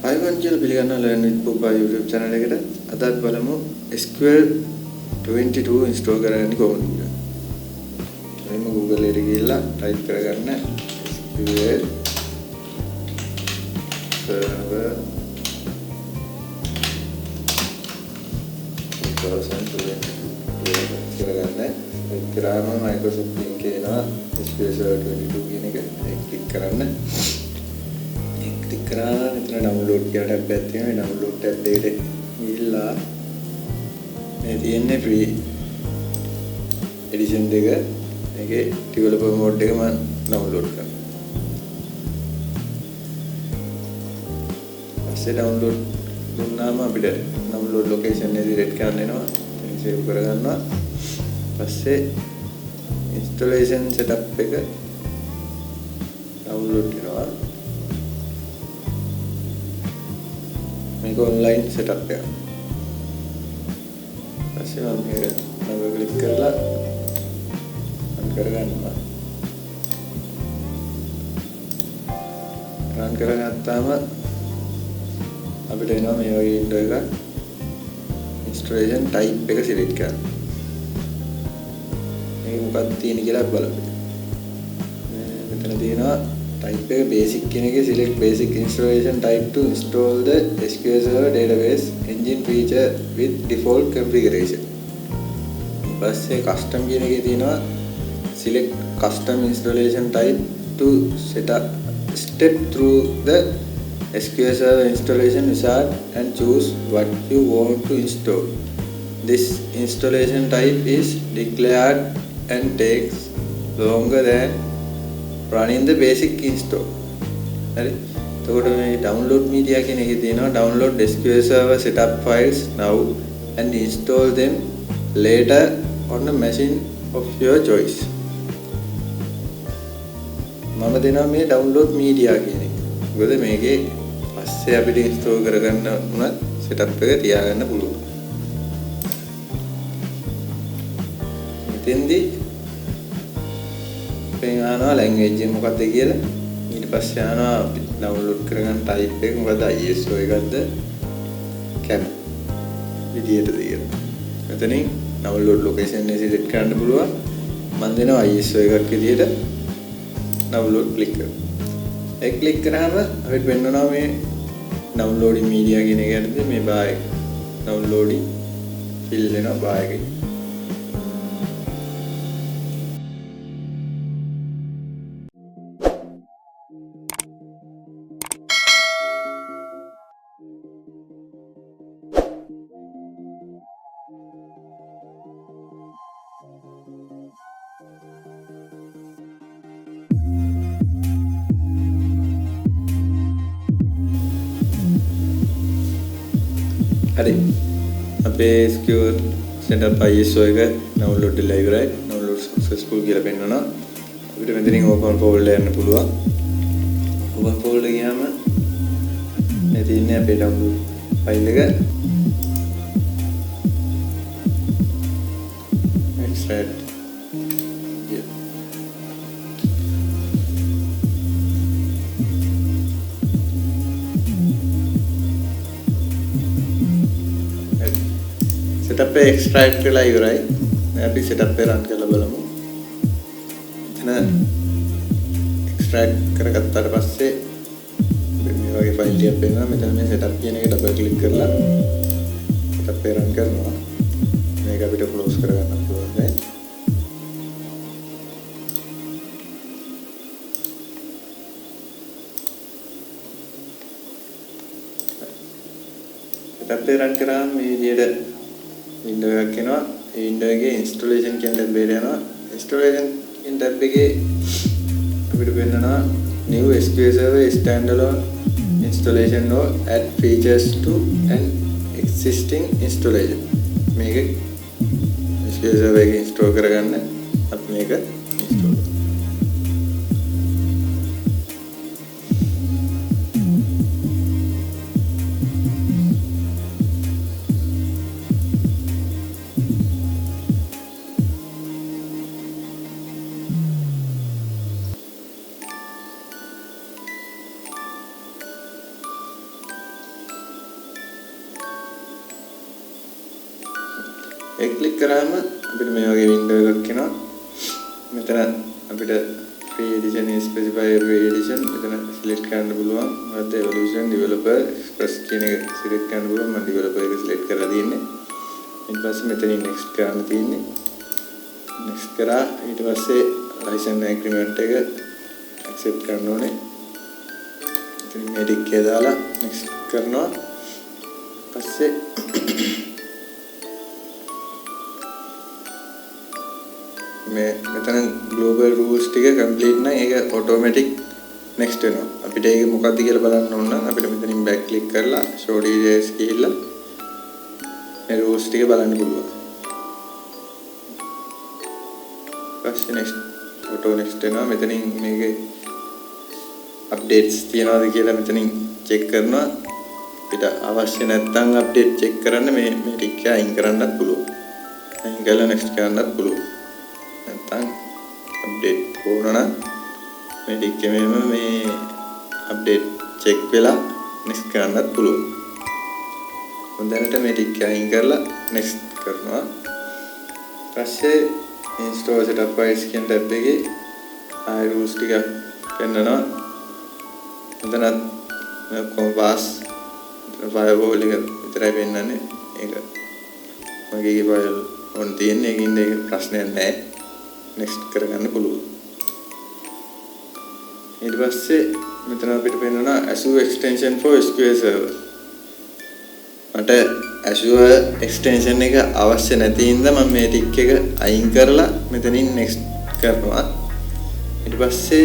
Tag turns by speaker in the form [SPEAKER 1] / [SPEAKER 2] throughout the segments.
[SPEAKER 1] Ivan කියලා පිළිගන්නවා Learn with Pupa YouTube channel එකට. අදත් බලමු SQL 22 install කරගන්නේ කොහොමද කියලා. එන්න Google එකට ගිහිල්ලා type කරගන්න SQL server 2022 කරගන්න. ඒක කරාම Microsoft link එනවා SQL server 22 කියන එක ක්ලික් කරන්න. කරාම මෙතන ඩවුන්ලෝඩ් කියලා ටැබ් එකක් තියෙනවා. ඒ ඩවුන්ලෝඩ් ටැබ් එකට ගිහිල්ලා මේ තියෙන්නේ ෆ්‍රී එඩිෂන් එක. මේකේ ඩෙවලොපර් මෝඩ් එක මම ඩවුන්ලෝඩ් කරනවා. ඊපස්සේ ඩවුන්ලෝඩ් දුන්නාම අපිට ඩවුන්ලෝඩ් ලොකේෂන් එකේ රෙඩ් කරන්න එනවා. ඒක සේව් කරගන්නවා. ඊපස්සේ ඉන්ස්ටලේෂන් සෙටප් එක ඩවුන්ලෝඩ් කරනවා. මේක ඔන්ලයින් සෙටප් එකක්. ඊපස්සේ මම මේක ක්ලික් කරලා රන් කරගන්නවා. රන් කරගත්තාම අපිට එනවා මේ වගේ වින්ඩෝ එකක්. ඉන්ස්ටලේෂන් ටයිප් එක සිලෙක්ට් කරන්න. මේක මොකක්ද තියෙන්නේ කියලා බලමු. මෙතන තියෙනවා type එක basic කියන එකේ select basic installation type to install the SQL Server database engine feature with default configuration. ඊපස්සේ custom කියන එකේ තියෙනවා select custom installation type to set up step through the SQL Server installation wizard and choose what you want to install. This installation type is declared and takes longer than running the basic install. හරි. එතකොට මේ download media කියන එකේ තියෙනවා download SQL Server setup files now and install them later on a machine of your choice. මම දෙනවා මේ download media කියන එක. මොකද මේකේ පස්සේ අපිට install කරගන්න උනත් setup එක තියාගන්න පුළුවන්. මෙතෙන්දී पेंगाना लैंग्वेज මොකක්ද කියලා ඊට පස්සේ ආනවා අපි ඩවුන්ලෝඩ් කරගන්න ටයිප් එක මොකද ISO එකක්ද කැප් විදියට තියෙනවා. එතනින් ඩවුන්ලෝඩ් ලොකේෂන් එක සිලෙක්ට් කරන්න පුළුවන්. මම දෙනවා ISO එකක් විදියට ඩවුන්ලෝඩ් ක්ලික් කරනවා. ඒක ක්ලික් කරාම අපිට වෙන්නවා මේ ඩවුන්ලෝඩින් මීඩියා කියන එක යටතේ මේ බාර් එක ඩවුන්ලෝඩින් ෆිල් වෙනවා බාර් එකේ. හරි අපේ SQL setup ISO එක download වෙලා ඉවරයි. download successful කියලා පෙන්නනවා. අපිට මෙතනින් open folder යන්න පුළුවන්. open folder ගියාම මේ තියෙන්නේ අපේ download file එක. extract setup එක extract වෙලා ඉවරයි. අපි setup එක run කරලා බලමු. එතන extract කරගත්තාට පස්සේ මේ වගේ file එකක් වෙනවා. මෙතන මේ setup කියන එක double click කරලා setup එක run කරනවා. මේක අපිට close කරගන්න පුළුවන් නේ. setup එක run කරාම මේ විදිහට window එකක් එනවා. ඒ window එකේ installation කියන tab එකට යනවා. installation කියන tab එකේ අපිට වෙන්නනවා new SQL Server standalone installation or add features to an existing installation. මේක SQL Server එක install කරගන්න අපි මේක install කරමු. ඒක ක්ලික් කරාම අපිට මේ වගේ වින්ඩෝ එකක් එනවා. මෙතන අපිට free edition specify free edition මෙතන select කරන්න පුළුවන්. මට evolution developer express කියන එක select කරන්න පුළුවන්. මම developer එක select කරලා තියෙන්නේ. ඊට පස්සේ මෙතනින් next කරන්න තියෙන්නේ. next කරා ඊට පස්සේ license agreement එක accept කරන්න ඕනේ. ඉතින් මේ ටික දාලා next කරනවා. පස්සේ මෙතන global rules ටික complete නම් ඒක automatic next වෙනවා. අපිට ඒක මොකක්ද කියලා බලන්න ඕන නම් අපිට මෙතනින් back click කරලා show details කියලා මේ rules ටික බලන්න පුළුවන්. පස්සේ next auto next වෙනවා. මෙතනින් මේකේ updates තියනවාද කියලා මෙතනින් check කරනවා. අපිට අවශ්‍ය නැත්නම් update check කරන්න මේ ටික අයින් කරන්නත් පුළුවන්. අයින් කරලා next කරන්නත් පුළුවන්. නැත්නම් අප්ඩේට් ඕන නම් මේ ටික මේ අප්ඩේට් චෙක් වෙලා next කරන්නත් පුළුවන්. මම දැනට මේ ටික අයින් කරලා next කරනවා. ඊපස්සේ install setup files කියන tab එකේ ආය rules ටික පෙන්නනවා. මෙතනත් compass firewall එක විතරයි පෙන්නන්නේ. ඒක මගේ file on තියෙන්නේ. ඒකින්ද ඒක ප්‍රශ්නයක් නැහැ. next කරගන්න පුළුවන්. ඊට පස්සේ මෙතන අපිට පෙන්නනවා Azure extension for SQL server. මට Azure extension එක අවශ්‍ය නැති හින්දා මම මේ ටික එක අයින් කරලා මෙතනින් next කරනවා. ඊට පස්සේ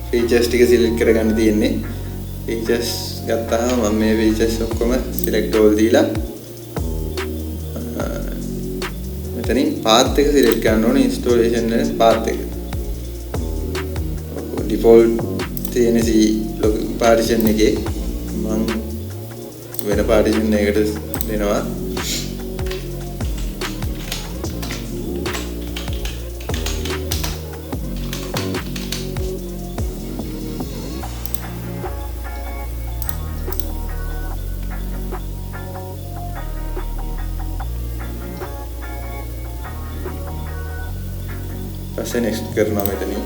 [SPEAKER 1] features ටික select කරගන්න තියෙන්නේ. features ගත්තාම මම මේ features ඔක්කොම select all දීලා මෙතනින් path එක select කරන්න ඕනේ. installation path එක default තියෙන partition එකේ මම වෙන partition එකකට දෙනවා. පස්සේ next කරනවා මෙතනින්.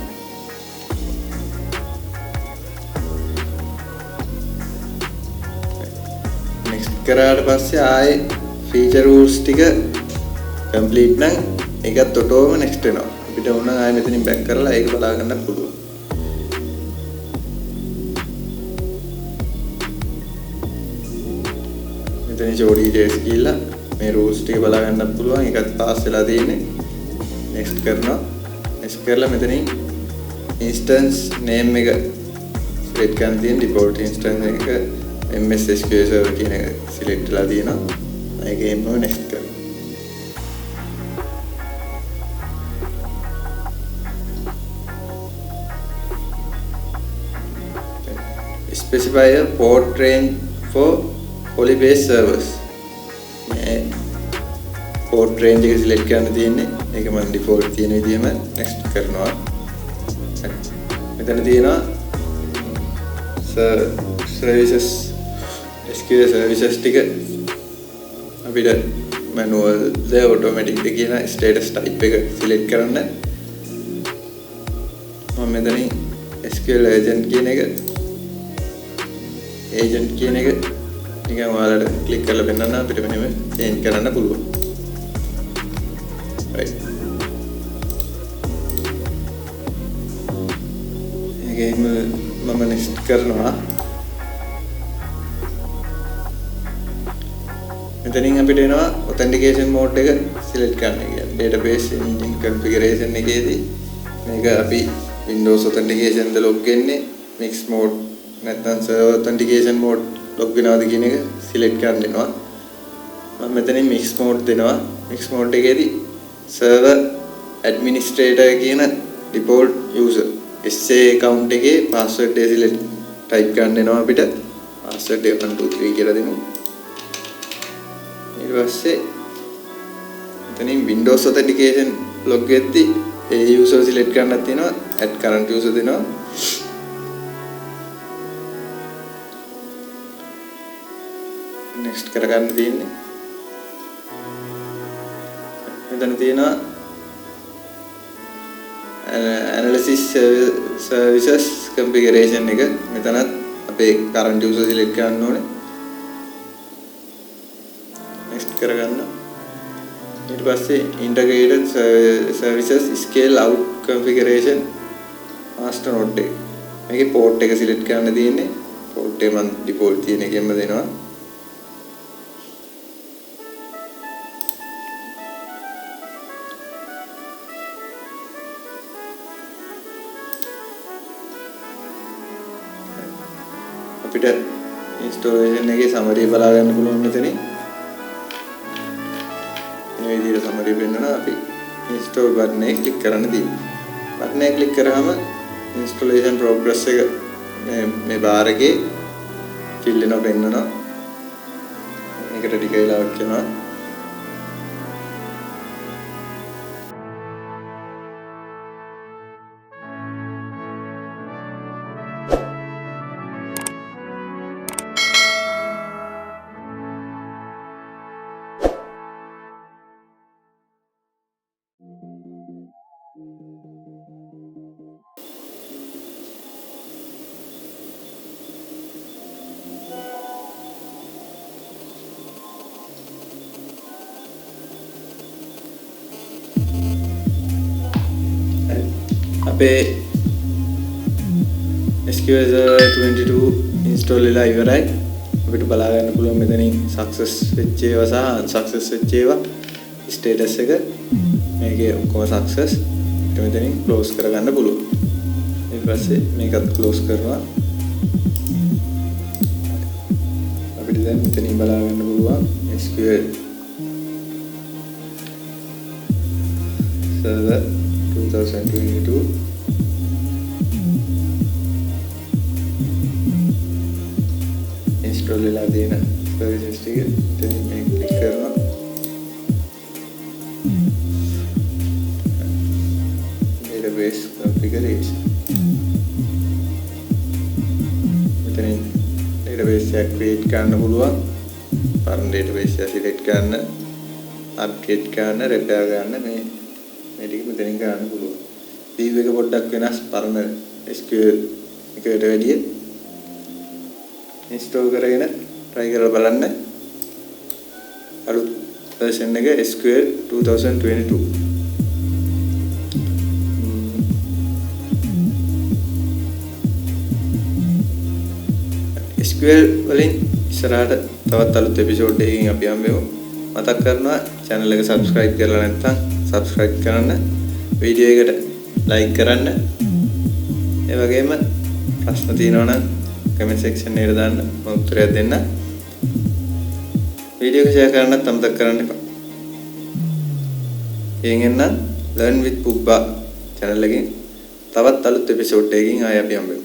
[SPEAKER 1] next කරාට පස්සේ ආයේ feature rules ටික complete නම් ඒකත් ඔටෝම next වෙනවා. අපිට ඕන නම් ආයේ මෙතනින් back කරලා ඒක බලා ගන්න පුළුවන්. මෙතනින් show details කියලා මේ rules ටික බලා ගන්න පුළුවන්. ඒකත් pass වෙලා තියෙන්නේ. next කරනවා. next කරලා මෙතනින් instance name එක select කරන්න තියෙන default instance එක MS SQL server කියන එක select කරලා තියෙනවා. ඒකෙම next කරනවා. specify a port range for Holybase servers. මේ port range එක select කරන්න තියෙන්නේ. ඒක මම default තියෙන විදිහම next කරනවා. මෙතන තියෙනවා services SQL services ටික අපිට manual ද automatic ද කියන status type එක select කරන්න. මම මෙතනින් SQL agent කියන එක නිකන් ඔයාලට click කරලා පෙන්නන්න අපිට මෙහෙම change කරන්න පුළුවන්. right. ඒකෙම මම next කරනවා. මෙතනින් අපිට එනවා authentication mode එක select කරන්න කියන්නේ. database engine configuration එකේදී මේක අපි Windows authentication ද log වෙන්නේ mixed mode නැත්නම් server authentication mode log වෙනවද කියන එක select කරන්න වෙනවා. මම මෙතනින් mixed mode දෙනවා. mixed mode එකේදී server administrator කියන default user SA account එකේ password එක select type කරන්න වෙනවා අපිට. password එක 123 කියලා දෙමු. ඊට පස්සේ මෙතනින් Windows authentication log වෙද්දී ඒ user select කරන්නත් තියෙනවා. add current user දෙනවා. next කරගන්න තියෙන්නේ. මෙතන තියෙනවා analysis services configuration එක. මෙතනත් අපේ current user select කරන්න ඕනේ. next කරගන්න. ඊට පස්සේ integrated services scale out configuration master node එක. මේකේ port එක select කරන්න තියෙන්නේ. port එක මම default තියෙන එකෙන්ම දෙනවා. අපිට installation එකේ summary බලා ගන්න පුළුවන් මෙතනින්. මේ විදිහට summary වෙන්නවා. අපි install button එක click කරන්න තියෙනවා. button එක click කරාම installation progress එක මේ bar එකේ fill වෙනවා පෙන්නනවා. මේකට ටික වෙලාවක් යනවා. අපේ SQL 22 install වෙලා ඉවරයි. අපිට බලා ගන්න පුළුවන් මෙතනින් success වෙච්ච ඒවා සහ unsuccess වෙච්ච ඒවා status එක. මේකේ ඔක්කොම success. ඒක මෙතනින් close කරගන්න පුළුවන්. ඊට පස්සේ මේකත් close කරනවා. අපිට දැන් මෙතනින් බලා ගන්න පුළුවන් SQL server 2022 install වෙලා තියෙන services ටික එතනින් මේක ක්ලික් කරනවා. database configuration මෙතනින් database එක create කරන්න පුළුවන්. පරණ database එක select කරන්න, update කරන්න, repair කරන්න මේ ටික මෙතනින් කරන්න පුළුවන්. view එක පොඩ්ඩක් වෙනස් පරණ SQL එකට වැඩිය. install කරගෙන try කරලා බලන්න. අලුත් version එක SQL 2022. SQL වලින් ඉස්සරහට තවත් අලුත් එපිසෝඩ් එකකින් අපි හම්බෙමු. මතක් කරනවා channel එක subscribe කරලා නැත්නම් subscribe කරන්න, වීඩියෝ එකට like කරන්න. ඒ වගේම ප්‍රශ්න තියෙනවා නම් comment section එකට දාන්න, මම උත්තරයක් දෙන්න. වීඩියෝ එක share කරන්නත් අමතක කරන්න එපා. එන්න learn with Pubba channel එකකින් තවත් අලුත් එපිසෝඩ් එකකින් ආයෙ අපි හම්බෙමු.